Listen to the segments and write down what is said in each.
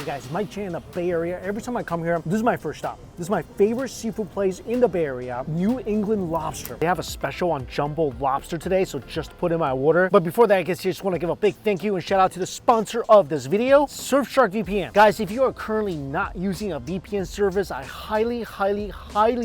Hey guys, Mike Chan in the Bay Area. Every time I come here, this is my first stop. This is my favorite seafood place in the Bay Area, New England Lobster. They have a special on jumbo lobster today, so just put in my order. But before that, I guess I just want to give a big thank you and shout out to the sponsor of this video, Surfshark VPN. Guys, if you are currently not using a VPN service, I highly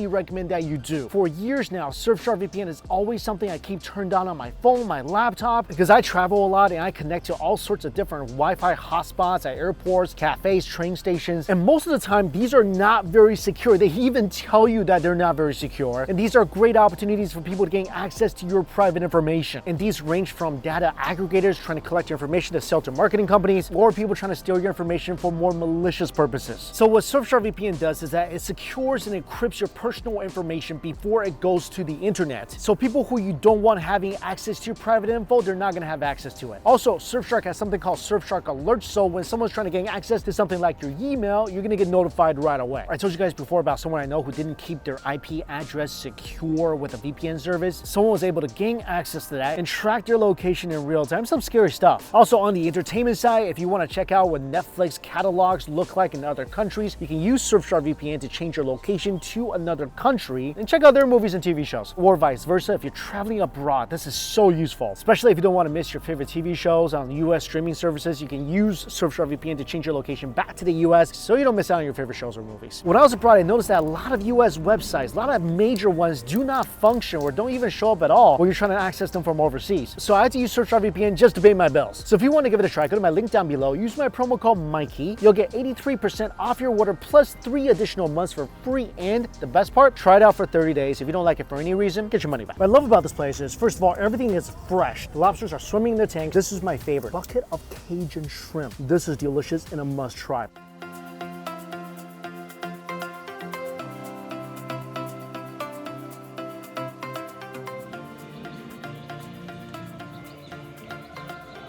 recommend that you do. For years now, Surfshark VPN is always something I keep turned on my phone, my laptop, because I travel a lot and I connect to all sorts of different Wi-Fi hotspots at airports, cafes, train stations, and most of the time, these are not very secure. They even tell you that they're not very secure. And these are great opportunities for people to gain access to your private information. And these range from data aggregators trying to collect your information to sell to marketing companies, or people trying to steal your information for more malicious purposes. So what Surfshark VPN does is that it secures and encrypts your personal information before it goes to the internet. So people who you don't want having access to your private info, they're not gonna have access to it. Also, Surfshark has something called Surfshark Alerts. So when someone's trying to gain access to something like your email, you're gonna get notified right away. I told you guys before about someone I know who didn't keep their IP address secure with a VPN service. Someone was able to gain access to that and track their location in real time. Some scary stuff. Also on the entertainment side, if you want to check out what Netflix catalogs look like in other countries, you can use Surfshark VPN to change your location to another country and check out their movies and TV shows. Or vice versa, if you're traveling abroad, this is so useful. Especially if you don't want to miss your favorite TV shows on US streaming services, you can use Surfshark VPN to change your location back to the US so you don't miss out on your favorite shows or movies. When I was abroad, I noticed that a lot of US websites, a lot of major ones do not function or don't even show up at all when you're trying to access them from overseas. So I had to use Surfshark VPN just to pay my bills. So if you want to give it a try, go to my link down below, use my promo code Mikey. You'll get 83% off your order plus 3 additional months for free. And the best part, try it out for 30 days. If you don't like it for any reason, get your money back. What I love about this place is, first of all, everything is fresh. The lobsters are swimming in the tank. This is my favorite. Bucket of Cajun shrimp. This is delicious and a must try.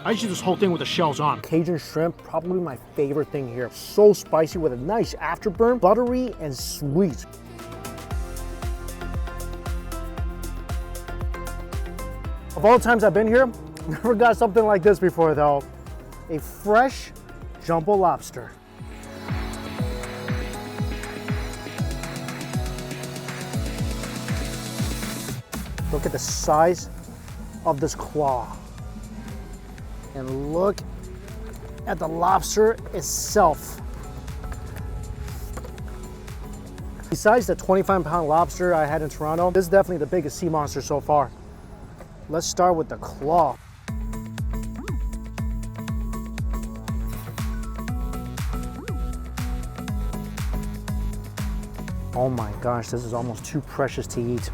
I just eat this whole thing with the shells on. Cajun shrimp, probably my favorite thing here. So spicy with a nice afterburn, buttery and sweet. Of all the times I've been here, never got something like this before though. A fresh jumbo lobster. Look at the size of this claw. And look at the lobster itself. Besides the 25-pound lobster I had in Toronto, this is definitely the biggest sea monster so far. Let's start with the claw. Oh my gosh, this is almost too precious to eat.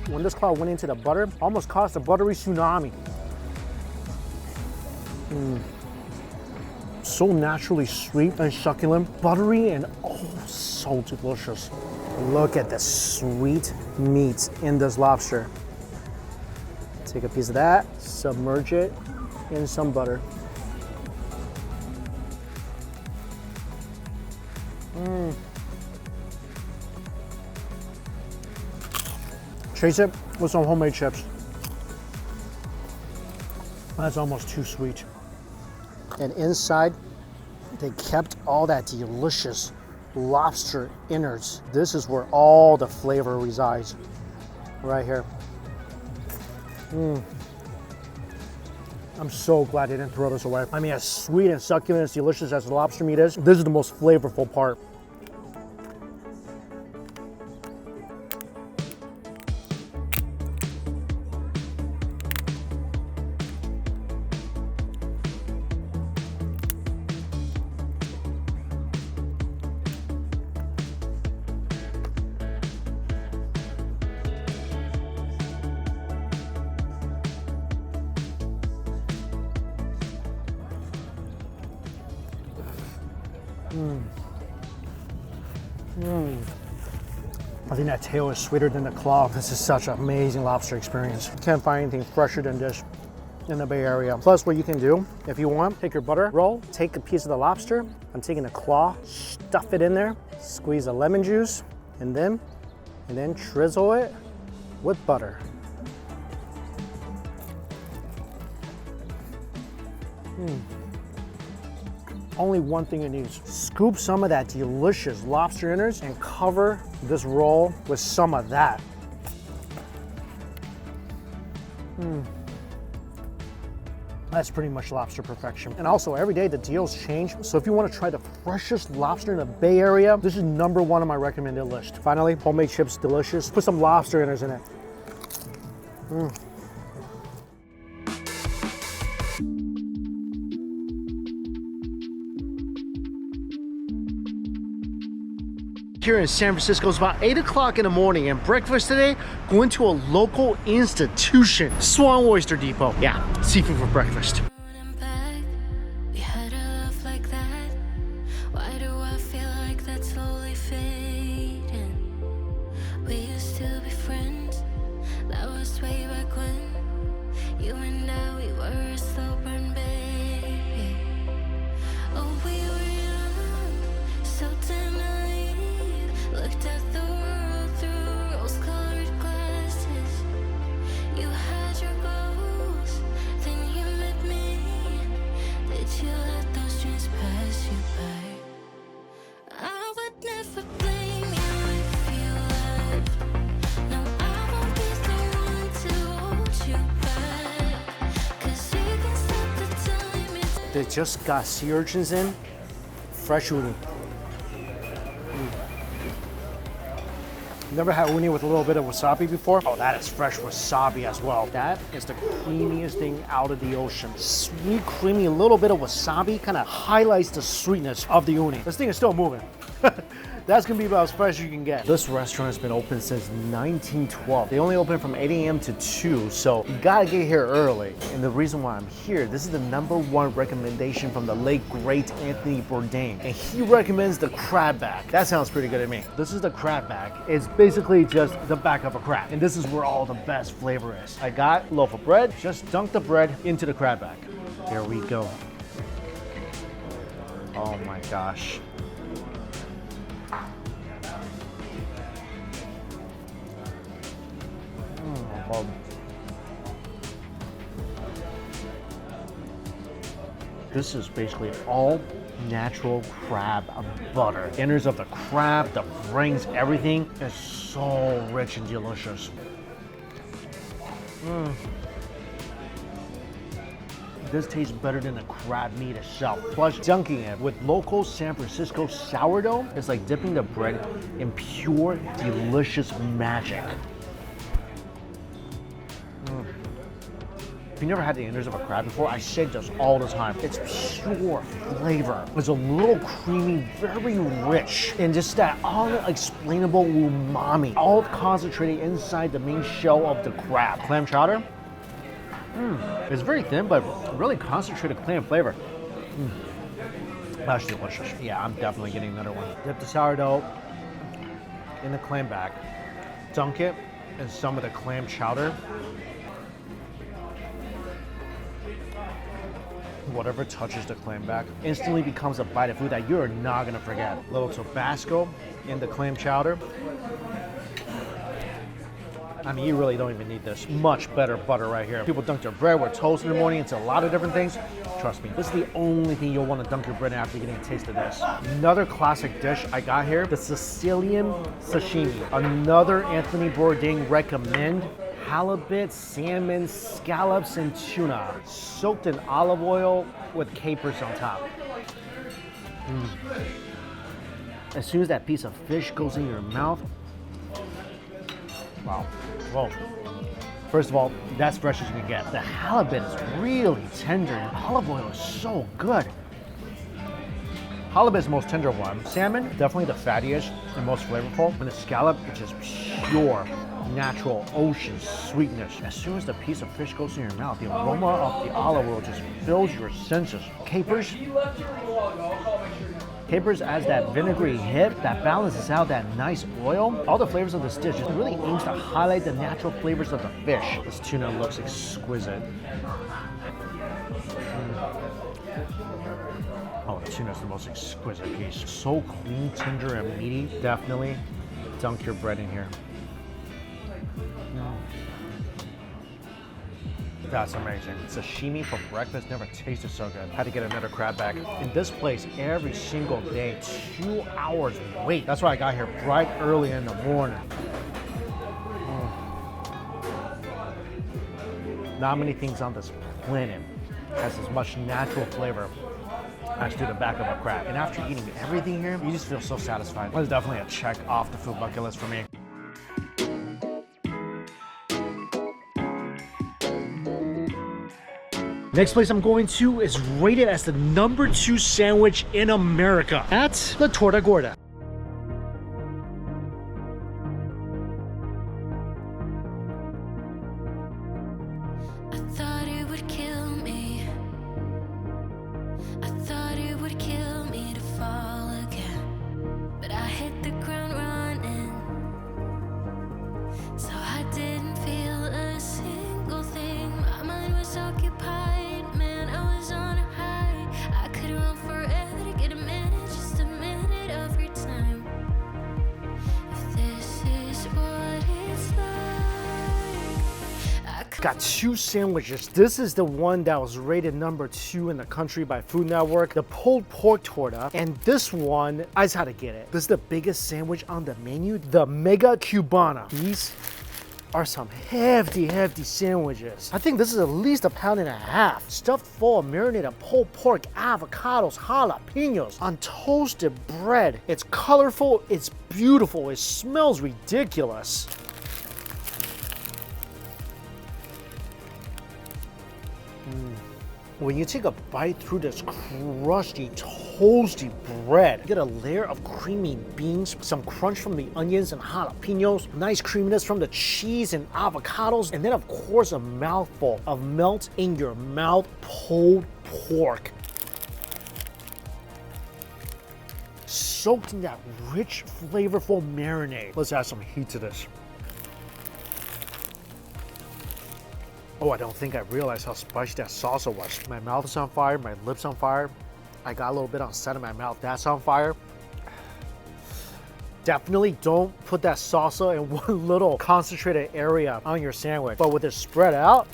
When this claw went into the butter, almost caused a buttery tsunami. So naturally sweet and succulent, buttery and oh, so delicious. Look at the sweet meat in this lobster. Take a piece of that, submerge it in some butter. Chase it with some homemade chips. That's almost too sweet. And inside, they kept all that delicious lobster innards. This is where all the flavor resides, right here. I'm so glad they didn't throw this away. I mean, as sweet and succulent, as delicious as the lobster meat is, this is the most flavorful part. I think that tail is sweeter than the claw. This is such an amazing lobster experience. Can't find anything fresher than this in the Bay Area. Plus what you can do, if you want, take your butter roll, take a piece of the lobster, I'm taking the claw, stuff it in there, squeeze the lemon juice, and then drizzle it with butter. Only one thing it needs. Scoop some of that delicious lobster innards and cover this roll with some of that. That's pretty much lobster perfection. And also every day the deals change. So if you want to try the freshest lobster in the Bay Area, this is #1 on my recommended list. Finally, homemade chips, delicious. Put some lobster innards in it. Here in San Francisco, it's about 8 o'clock in the morning, and breakfast today, going to a local institution, Swan Oyster Depot. Yeah, seafood for breakfast. They just got sea urchins in, fresh uni. Never had uni with a little bit of wasabi before? Oh, that is fresh wasabi as well. That is the creamiest thing out of the ocean. Sweet, creamy, a little bit of wasabi kind of highlights the sweetness of the uni. This thing is still moving. That's gonna be about as fresh as you can get. This restaurant has been open since 1912. They only open from 8 a.m. to 2, so you gotta get here early. And the reason why I'm here, this is the #1 recommendation from the late great Anthony Bourdain. And he recommends the crab back. That sounds pretty good to me. This is the crab back. It's basically just the back of a crab. And this is where all the best flavor is. I got a loaf of bread, just dunk the bread into the crab back. Here we go. Oh my gosh. This is basically all natural crab butter. Innards of the crab, the brains, everything is so rich and delicious. This tastes better than the crab meat itself. Plus, dunking it with local San Francisco sourdough is like dipping the bread in pure, delicious magic. If you never had the innards of a crab before, I say this all the time. It's pure flavor. It's a little creamy, very rich, and just that unexplainable umami, all concentrated inside the main shell of the crab. Clam chowder, it's very thin, but really concentrated clam flavor. That's delicious. Yeah, I'm definitely getting another one. Dip the sourdough in the clam back, dunk it in some of the clam chowder. Whatever touches the clam back instantly becomes a bite of food that you're not gonna forget. A little Tabasco in the clam chowder. I mean, you really don't even need this. Much better butter right here. People dunk their bread with toast in the morning into a lot of different things. Trust me, this is the only thing you'll want to dunk your bread in after getting a taste of this. Another classic dish I got here, the Sicilian sashimi. Another Anthony Bourdain recommend. Halibut, salmon, scallops, and tuna, soaked in olive oil with capers on top. As soon as that piece of fish goes in your mouth, wow. Whoa. First of all, that's fresh as you can get. The halibut is really tender, and olive oil is so good. Halibut is the most tender one. Salmon, definitely the fattiest and most flavorful. And the scallop, it's just pure, natural ocean sweetness. As soon as the piece of fish goes in your mouth, the aroma of the olive oil just fills your senses. Capers. Capers adds that vinegary hit that balances out that nice oil. All the flavors of this dish just really aims to highlight the natural flavors of the fish. This tuna looks exquisite. Oh, the tuna is the most exquisite piece. So clean, tender, and meaty. Definitely dunk your bread in here. That's amazing. Sashimi for breakfast never tasted so good. Had to get another crab bag. In this place, every single day, 2 hours wait. That's why I got here bright early in the morning. Not many things on this planet has as much natural flavor as to the back of a crab. And after eating everything here, you just feel so satisfied. That's definitely a check off the food bucket list for me. Next place I'm going to is rated as the #2 sandwich in America at La Torta Gorda. I thought it would kill me. I thought it would kill me to fall again. But I hit the ground running. So I didn't feel a single thing. My mind was occupied. Man, I was on a high. I could run forever to get a minute, just a minute of your time. If this is what it's like. Got 2 sandwiches. This is the one that was rated #2 in the country by Food Network, the pulled pork torta. And this one, I just had to get it. This is the biggest sandwich on the menu, the Mega Cubana. These are some hefty sandwiches. I think this is at least 1.5 pounds. Stuffed full of marinated pulled pork, avocados, jalapenos on toasted bread. It's colorful, it's beautiful, it smells ridiculous. When you take a bite through this crusty, toasty bread, you get a layer of creamy beans, some crunch from the onions and jalapenos, nice creaminess from the cheese and avocados, and then of course a mouthful of melt in your mouth pulled pork. Soaked in that rich, flavorful marinade. Let's add some heat to this. Oh, I don't think I realized how spicy that salsa was. My mouth is on fire, my lips on fire. I got a little bit on the side of my mouth, that's on fire. Definitely don't put that salsa in one little concentrated area on your sandwich. But with it spread out,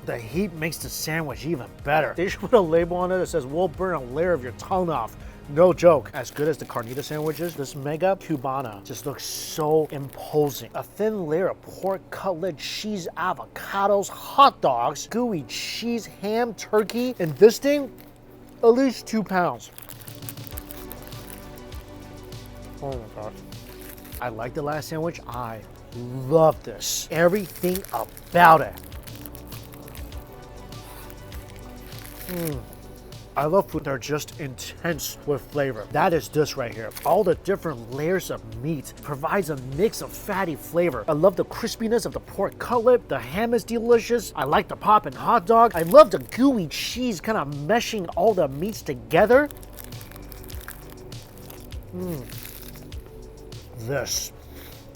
the heat makes the sandwich even better. They should put a label on it that says, "We'll burn a layer of your tongue off." No joke. As good as the carnita sandwiches, this Mega Cubana just looks so imposing. A thin layer of pork cutlet, cheese, avocados, hot dogs, gooey cheese, ham, turkey, and this thing, at least 2 pounds. Oh my gosh. I like the last sandwich. I love this. Everything about it. I love food that are just intense with flavor. That is this right here. All the different layers of meat provides a mix of fatty flavor. I love the crispiness of the pork cutlet. The ham is delicious. I like the poppin' hot dog. I love the gooey cheese kind of meshing all the meats together. This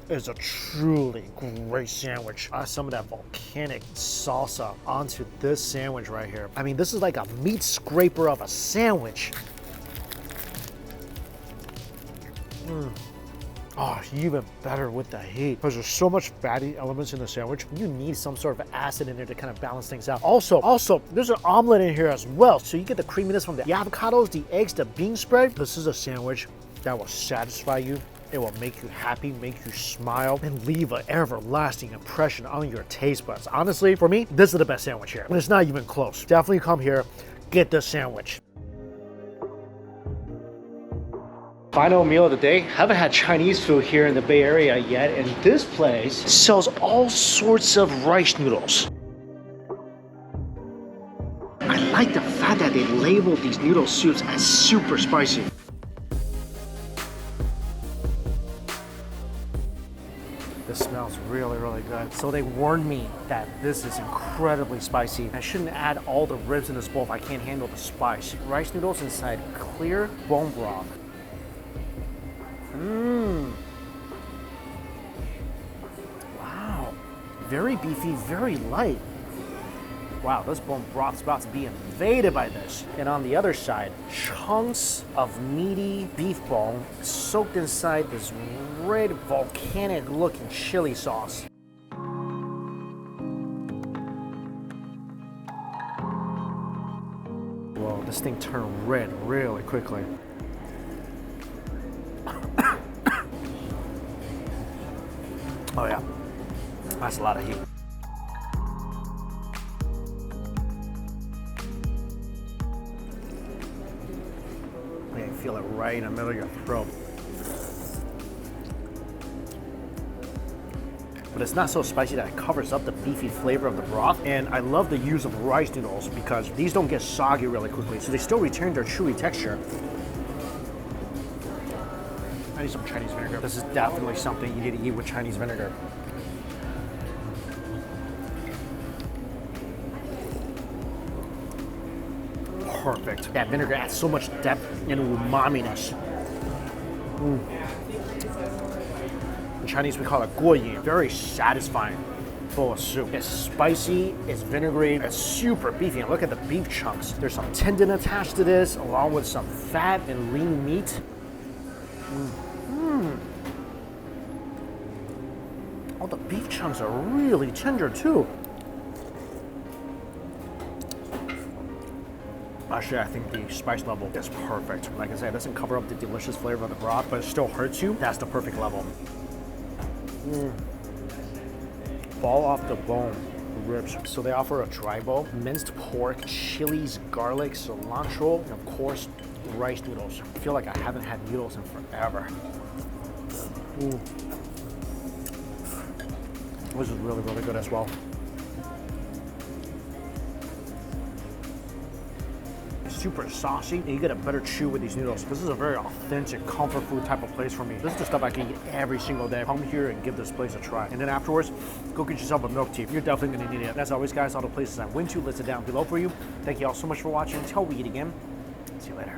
is a truly great sandwich. Some of that volcanic salsa onto this sandwich right here. I mean, this is like a meat scraper of a sandwich. Oh, even better with the heat. Because there's so much fatty elements in the sandwich, you need some sort of acid in there to kind of balance things out. Also, there's an omelet in here as well. So you get the creaminess from the avocados, the eggs, the bean spread. This is a sandwich that will satisfy you. It will make you happy, make you smile, and leave an everlasting impression on your taste buds. Honestly, for me, this is the best sandwich here. And it's not even close. Definitely come here, get this sandwich. Final meal of the day. Haven't had Chinese food here in the Bay Area yet, and this place sells all sorts of rice noodles. I like the fact that they labeled these noodle soups as super spicy. This smells really, really good. So they warned me that this is incredibly spicy. I shouldn't add all the ribs in this bowl if I can't handle the spice. Rice noodles inside clear bone broth. Wow. Very beefy, very light. Wow, this bone broth's about to be invaded by this. And on the other side, chunks of meaty beef bone soaked inside this red volcanic looking chili sauce. Whoa, this thing turned red really quickly. Oh yeah, that's a lot of heat. You can feel it right in the middle of your throat. But it's not so spicy that it covers up the beefy flavor of the broth. And I love the use of rice noodles because these don't get soggy really quickly, so they still retain their chewy texture. I need some Chinese vinegar. This is definitely something you need to eat with Chinese vinegar. Perfect. That vinegar adds so much depth and umami-ness. In Chinese, we call it guoyin. Very satisfying bowl of soup. It's spicy, it's vinegary, it's super beefy. And look at the beef chunks. There's some tendon attached to this, along with some fat and lean meat. Oh, the beef chunks are really tender too. Actually, I think the spice level is perfect. Like I said, it doesn't cover up the delicious flavor of the broth, but it still hurts you. That's the perfect level. Fall off the bone, ribs. So they offer a dry bowl, minced pork, chilies, garlic, cilantro, and of course, rice noodles. I feel like I haven't had noodles in forever. This is really, really good as well. Super saucy, and you get a better chew with these noodles. This is a very authentic comfort food type of place for me. This is the stuff I can eat every single day. Come here and give this place a try. And then afterwards, go get yourself a milk tea. You're definitely gonna need it. And as always, guys, all the places I went to listed down below for you. Thank you all so much for watching. Until we eat again, see you later.